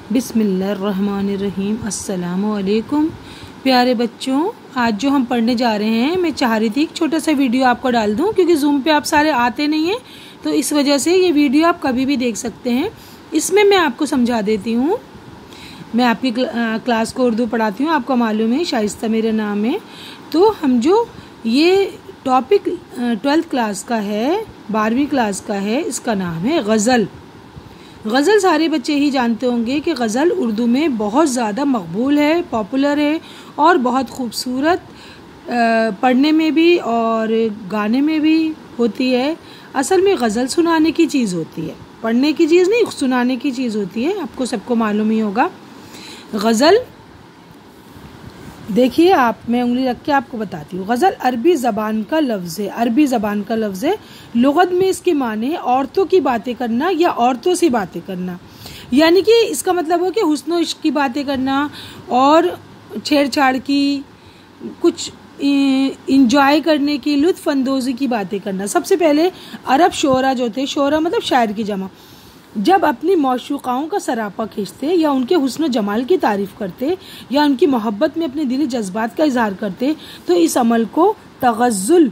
बिस्मिल्लाहिर्रहमानिर्रहीम। अस्सलामु अलैकुम प्यारे बच्चों, आज जो हम पढ़ने जा रहे हैं, मैं चाह रही थी एक छोटा सा वीडियो आपको डाल दूं क्योंकि जूम पे आप सारे आते नहीं हैं, तो इस वजह से ये वीडियो आप कभी भी देख सकते हैं। इसमें मैं आपको समझा देती हूँ। मैं आपकी क्लास को उर्दू पढ़ाती हूँ, आपको मालूम है, शाइस्ता मेरा नाम है। तो हम जो ये टॉपिक 12th क्लास का है, 12वीं क्लास का है, इसका नाम है गज़ल। गज़ल सारे बच्चे ही जानते होंगे कि गज़ल उर्दू में बहुत ज़्यादा मकबूल है, पॉपुलर है और बहुत खूबसूरत, पढ़ने में भी और गाने में भी होती है। असल में गज़ल सुनाने की चीज़ होती है, पढ़ने की चीज़ नहीं, सुनाने की चीज़ होती है। आपको सबको मालूम ही होगा। गज़ल देखिए आप, मैं उंगली रख के आपको बताती हूँ। गज़ल अरबी ज़बान का लफ्ज़ है, अरबी ज़बान का लफ्ज़ है। लुग़त में इसके माने औरतों की बातें करना या औरतों से बातें करना, यानी कि इसका मतलब हो कि हुस्न और इश्क की बातें करना और छेड़छाड़ की, कुछ इंजॉय करने की, लुत्फ़ अंदोज़ी की बातें करना। सबसे पहले अरब शोरा जो थे, शोरा मतलब शायर की जमा, जब अपनी मौशूक़ाओं का सरापा खींचते या उनके हुस्न जमाल की तारीफ़ करते या उनकी मोहब्बत में अपने दिली जज्बात का इजहार करते, तो इस अमल को तग़ज़्ज़ुल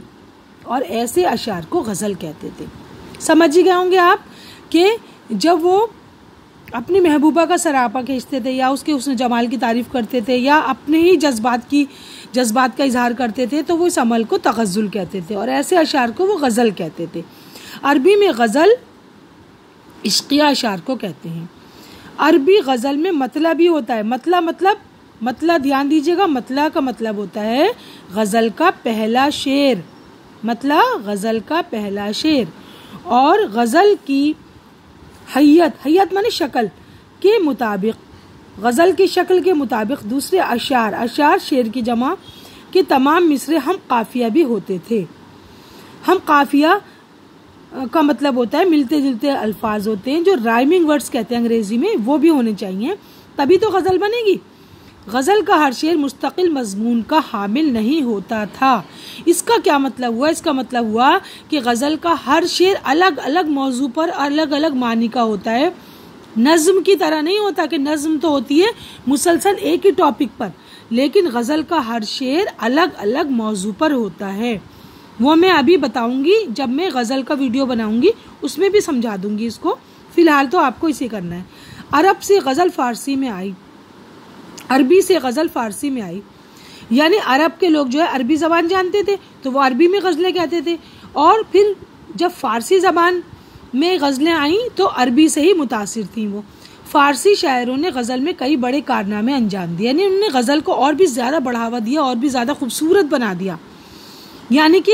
और ऐसे अशार को गज़ल कहते थे। समझ ही गए होंगे आप कि जब वो अपनी महबूबा का सरापा खींचते थे या उसके हुस्न जमाल की तारीफ़ करते थे या अपने ही जज्बात का इजहार करते थे, तो वो इस अमल को तग़ज़्ज़ुल कहते थे और ऐसे अशार को वो गज़ल कहते थे। अरबी में गज़ल इश्क़िया अशार को कहते हैं। अरबी गज़ल में मतला भी होता है। मतला ध्यान दीजिएगा, मतला का मतलब होता है गज़ल का पहला शेर, मतला गज़ल का पहला शेर। और गज़ल की हैयत माने शक्ल के मुताबिक, गज़ल की शक्ल के मुताबिक दूसरे अशार शेर की जमा के तमाम मिसरे हम काफिया भी होते थे। हम काफिया का मतलब होता है मिलते जुलते अल्फाज होते हैं, जो राइमिंग वर्ड्स कहते हैं अंग्रेजी में, वो भी होने चाहिए, तभी तो गज़ल बनेगी। गज़ल का हर शेर मुस्तकिल मजमून का हामिल नहीं होता था। इसका क्या मतलब हुआ? इसका मतलब हुआ कि गज़ल का हर शेर अलग अलग मौजू पर अलग अलग मानी का होता है। नज़्म की तरह नहीं होता कि नज़्म तो होती है मुसलसल एक ही टॉपिक पर, लेकिन गज़ल का हर शेर अलग अलग मौजू पर होता है। वो मैं अभी बताऊंगी, जब मैं गज़ल का वीडियो बनाऊंगी उसमें भी समझा दूंगी इसको। फिलहाल तो आपको इसे करना है। अरब से गज़ल फारसी में आई, अरबी से गज़ल फारसी में आई, यानी अरब के लोग जो है अरबी ज़बान जानते थे तो वो अरबी में गज़लें कहते थे, और फिर जब फारसी ज़बान में गज़लें आईं तो अरबी से ही मुतासिर थी वो। फारसी शायरों ने गज़ल में कई बड़े कारनामे अंजाम दिए, यानी उन्होंने गज़ल को और भी ज़्यादा बढ़ावा दिया और भी ज़्यादा खूबसूरत बना दिया। यानी कि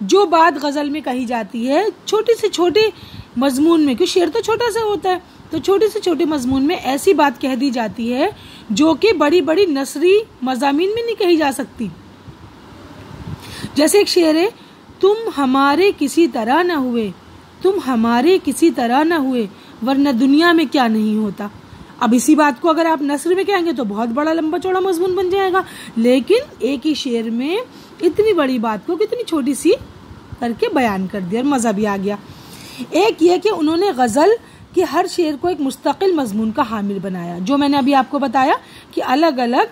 जो बात गज़ल में कही जाती है छोटे से छोटे मजमून में, क्योंकि शेर तो छोटा सा होता है, तो छोटे से छोटे मजमून में ऐसी बात कह दी जाती है जो कि बड़ी बड़ी नसरी मज़ामीन में नहीं कही जा सकती। जैसे एक शेर है, तुम हमारे किसी तरह न हुए, तुम हमारे किसी तरह न हुए, वरना दुनिया में क्या नहीं होता। अब इसी बात को अगर आप नस्र में कहेंगे तो बहुत बड़ा लंबा चौड़ा मजमून बन जाएगा, लेकिन एक ही शेर में इतनी बड़ी बात को कितनी छोटी सी करके बयान कर दिया और मज़ा भी आ गया। एक ये कि उन्होंने गज़ल के हर शेर को एक मुस्तकिल मजमून का हामिल बनाया, जो मैंने अभी आपको बताया कि अलग अलग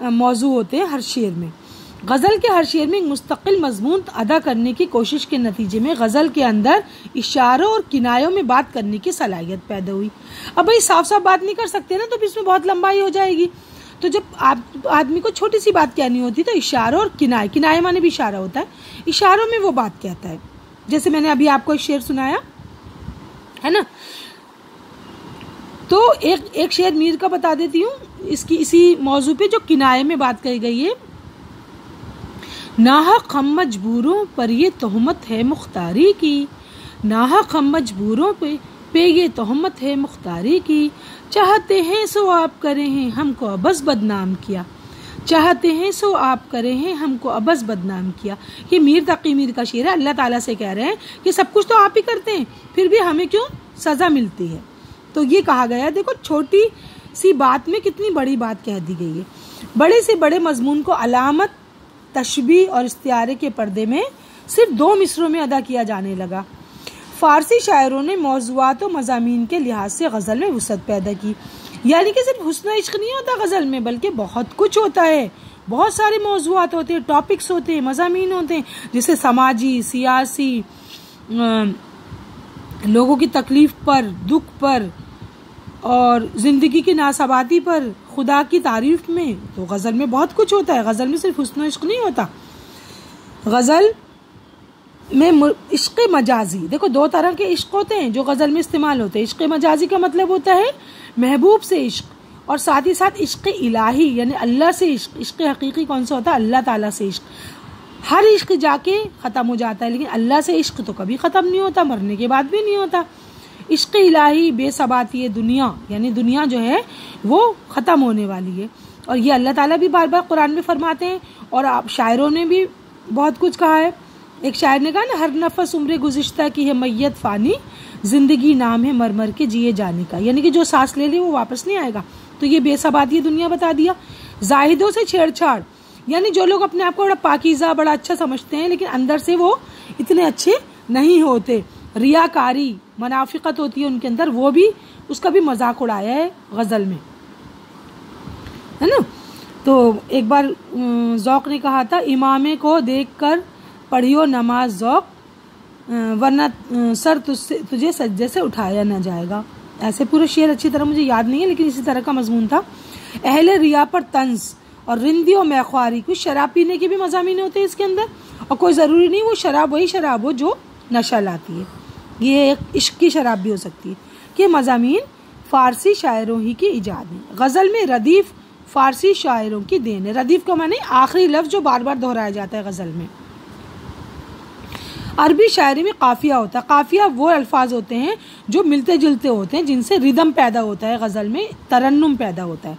मौजू होते हैं हर शेर में। गज़ल के हर शेर में एक मुस्तकिल मजमून अदा करने की कोशिश के नतीजे में गज़ल के अंदर इशारों और किनायों में बात करने की सलाहियत पैदा हुई। अब भाई साफ साफ बात नहीं कर सकते ना, तो फिर इसमें बहुत लंबाई हो जाएगी। तो जब आदमी को छोटी सी बात कहनी होती तो इशारों और किनाए माने भी इशारा होता है, इशारों में वो बात कहता है। जैसे मैंने अभी आपको एक शेर सुनाया है ना, तो एक शेर मीर का बता देती हूँ इसकी इसी मौजू पे, जो किनाए में बात कही गई है। नाहक हम मजबूरों पर ये तोहमत है मुख्तारी की, नाहक हम मजबूरों पे ये तोहमत है मुख्तारी की, चाहते हैं सो आप करें हैं हमको अबस बदनाम किया, चाहते हैं सो आप करें हैं हमको अबस बदनाम किया। ये मीर तकी मीर का शेर है। अल्लाह ताला से कह रहे हैं कि सब कुछ तो आप ही करते हैं, फिर भी हमें क्यों सज़ा मिलती है। तो ये कहा गया है, देखो छोटी सी बात में कितनी बड़ी बात कह दी गई है। बड़े से बड़े मजमून को अलामत, तशबीह और इस्तिआरे के पर्दे में सिर्फ 2 मिसरों में अदा किया जाने लगा। फ़ारसी शायरों ने मौज़ूआत और मज़ामीन के लिहाज से गज़ल में वुसअत पैदा की। यानी कि सिर्फ हुस्न इश्क नहीं होता गज़ल में, बल्कि बहुत कुछ होता है, बहुत सारे मौज़ूआत होते हैं, टॉपिक्स होते हैं, मज़ामीन होते हैं, जैसे समाजी, सियासी, लोगों की तकलीफ़ पर, दुख पर और ज़िंदगी की नासबाती पर, खुदा की तारीफ़ में। तो गज़ल में बहुत कुछ होता है, गज़ल में सिर्फ हुस्न इश्क नहीं होता। गज़ल में इश्क़ मजाजी, देखो दो तरह के इश्क होते हैं जो गज़ल में इस्तेमाल होते हैं। इश्क़ मजाजी का मतलब होता है महबूब से इश्क, और साथ ही साथ इश्क़ इलाही यानी अल्लाह से इश्क। इश्क़ हकीकी कौन सा होता है? अल्लाह ताला से इश्क। हर इश्क जाके ख़त्म हो जाता है, लेकिन अल्लाह से इश्क तो कभी ख़त्म नहीं होता, मरने के बाद भी नहीं होता। इश्क़ इलाही बेसबाती है दुनिया, यानी दुनिया जो है वो ख़त्म होने वाली है, और ये अल्लाह ताला भी बार बार कुरान में फरमाते हैं, और आप शायरों ने भी बहुत कुछ कहा है। एक शायर ने कहा ना, हर नफस उम्र गुज़िश्ता की है मैयत फ़ानी, ज़िंदगी नाम है मर मर के जिए जाने का। यानी कि जो सांस ले ले वो वापस नहीं आएगा। तो ये बेसबाती दुनिया बता दिया। जाहिदों से छेड़छाड़, यानी जो लोग अपने आप को बड़ा पाकीज़ा, बड़ा अच्छा समझते हैं, लेकिन अंदर से वो इतने अच्छे नहीं होते। रियाकारी, मुनाफिकत होती है उनके अंदर, वो भी, उसका भी मजाक उड़ाया है गज़ल में, है ना। तो एक बार ज़ौक़ ने कहा था, इमामे को देख कर पढ़ियो नमाज ज़ौक़, वरना सर तुझे सज्जे से उठाया न जाएगा। ऐसे पूरे शेर अच्छी तरह मुझे याद नहीं है, लेकिन इसी तरह का मजमून था। अहले रिया पर तंज और रिंदी और मैख्वारी, कुछ शराब पीने के भी मज़ामीन होते हैं इसके अंदर, और कोई ज़रूरी नहीं वो शराब वही शराब हो जो नशा लाती है, ये एक इश्क की शराब भी हो सकती है। कि मज़ामीन फ़ारसी शायरों ही की इजाद है। गज़ल में रदीफ़ फ़ारसी शायरों की देन है। रदीफ़ का माने आखिरी लफ्ज़ जो बार बार दोहराया जाता है गज़ल में। अरबी शायरी में काफ़िया होता है। काफ़िया वो अल्फाज होते हैं जो मिलते जुलते होते हैं, जिनसे रिदम पैदा होता है, गज़ल में तरन्नुम पैदा होता है,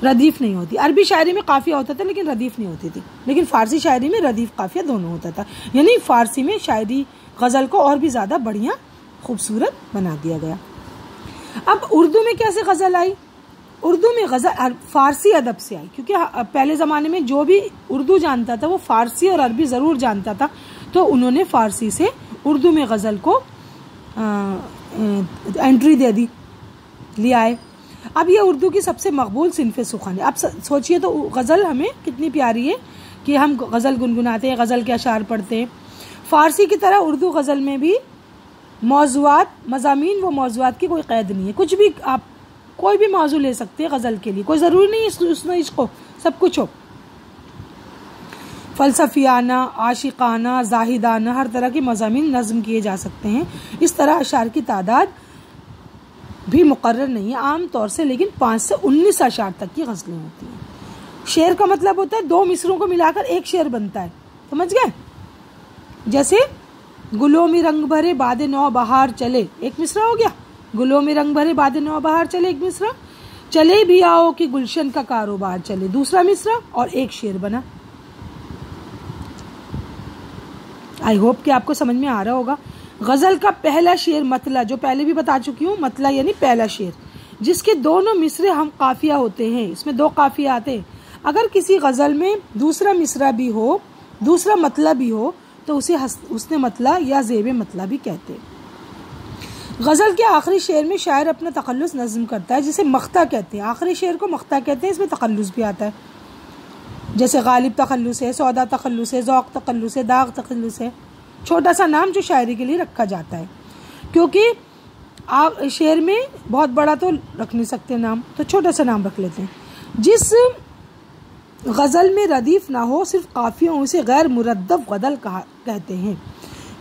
रदीफ़ नहीं होती। अरबी शायरी में काफ़िया होता था लेकिन रदीफ़ नहीं होती थी, लेकिन फ़ारसी शायरी में रदीफ़ काफ़िया दोनों होता था। यानी फ़ारसी में शायरी गज़ल को और भी ज़्यादा बढ़िया खूबसूरत बना दिया गया। अब उर्दू में कैसे गज़ल आई? उर्दू में गज़ल फ़ारसी अदब से आई, क्योंकि पहले ज़माने में जो भी उर्दू जानता था वो फ़ारसी और अरबी ज़रूर जानता था, तो उन्होंने फ़ारसी से उर्दू में गज़ल को एंट्री दे दी, लिया है। अब ये उर्दू की सबसे मकबूल सिनफ़े सुख़न है। अब सोचिए तो गज़ल हमें कितनी प्यारी है कि हम गज़ल गुनगुनाते हैं, गज़ल के अशार पढ़ते हैं। फ़ारसी की तरह उर्दू गज़ल में भी मौज़ूआत, मज़ामीन, वो मौज़ूआत की कोई क़ैद नहीं है, कुछ भी आप कोई भी मौजू ले सकते हैं गज़ल के लिए, कोई ज़रूरी नहीं है इसको सब कुछ हो। फ़लसफ़ियाना, आशिकाना, ज़ाहिदाना, हर तरह के मज़ामीन नज़्म किए जा सकते हैं। इस तरह अशार की तादाद भी मुकर्रर नहीं है आम तौर से, लेकिन 5 से 19 अशार तक की गज़लें होती हैं। शेर का मतलब होता है 2 मिसरों को मिलाकर एक शेर बनता है, समझ गए? जैसे गुलों में रंग भरे बादे नौ बहार चले, एक मिसरा हो गया। गुलों में रंग भरे बादे नौ बहार चले, एक मिसरा। चले भी आओ कि गुलशन का कारोबार चले, दूसरा मिसरा, और एक शेर बना। आई होप कि आपको समझ में आ रहा होगा। गज़ल का पहला शेर मतला, जो पहले भी बता चुकी हूँ, मतला यानी पहला शेर, जिसके दोनों मिसरे हम काफिया होते हैं, इसमें 2 काफिया आते हैं। अगर किसी गज़ल में दूसरा मिसरा भी हो, दूसरा मतला भी हो, तो उसे उसने मतला या ज़ेब मतला भी कहते हैं। गज़ल के आखिरी शेर में शायर अपना तखल्लुस नज़्म करता है, जिसे मख्ता कहते हैं। आखिरी शेर को मख्ता कहते हैं, इसमें तखल्लुस भी आता है, जैसे गालिब तखल्लुस है, सौदा तखल्लुस है, ज़ौक़ तखल्लुस है, दाग तखल्लुस है। छोटा सा नाम जो शायरी के लिए रखा जाता है, क्योंकि आप शेर में बहुत बड़ा तो रख नहीं सकते नाम, तो छोटा सा नाम रख लेते हैं। जिस गज़ल में रदीफ़ ना हो, सिर्फ काफ़ियों, उसे गैर मुरद्दफ़ गज़ल कहते हैं।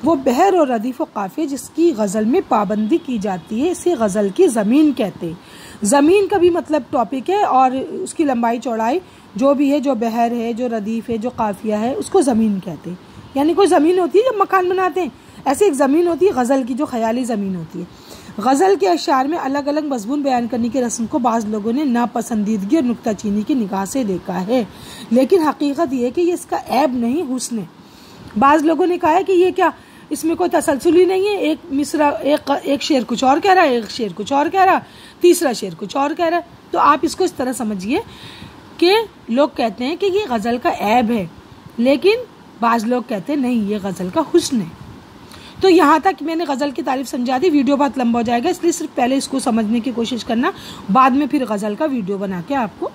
वो बहर और रदीफ़ व काफ़िया जिसकी गज़ल में पाबंदी की जाती है, इसे गज़ल की ज़मीन कहते हैं। ज़मीन का भी मतलब टॉपिक है, और उसकी लंबाई चौड़ाई जो भी है, जो बहर है, जो रदीफ़ है, जो काफ़िया है, उसको ज़मीन कहते हैं। यानी कोई ज़मीन होती है जब मकान बनाते हैं, ऐसे एक ज़मीन होती है गज़ल की, जो ख़याली ज़मीन होती है। गज़ल के अशार में अलग अलग मज़मून बयान करने की रस्म को बाज़ लोगों ने नापसंदीदगी और नुक्ताचीनी की निगाह से देखा है, लेकिन हकीकत ये है कि ये इसका ऐब नहीं, हुस्न है। बाज़ लोगों ने कहा है कि ये क्या, इसमें कोई तसलसल ही नहीं है, एक मिसरा, एक शेर कुछ और कह रहा है, एक शेर कुछ और कह रहा है, तीसरा शेर कुछ और कह रहा है। तो आप इसको इस तरह समझिए कि लोग कहते हैं कि ये गज़ल का ऐब है, लेकिन बाज़ लोग कहते हैं नहीं, ये गज़ल का हुस्न है। तो यहाँ तक मैंने गज़ल की तारीफ समझा दी। वीडियो बहुत लंबा हो जाएगा, इसलिए सिर्फ पहले इसको समझने की कोशिश करना, बाद में फिर गज़ल का वीडियो बना के आपको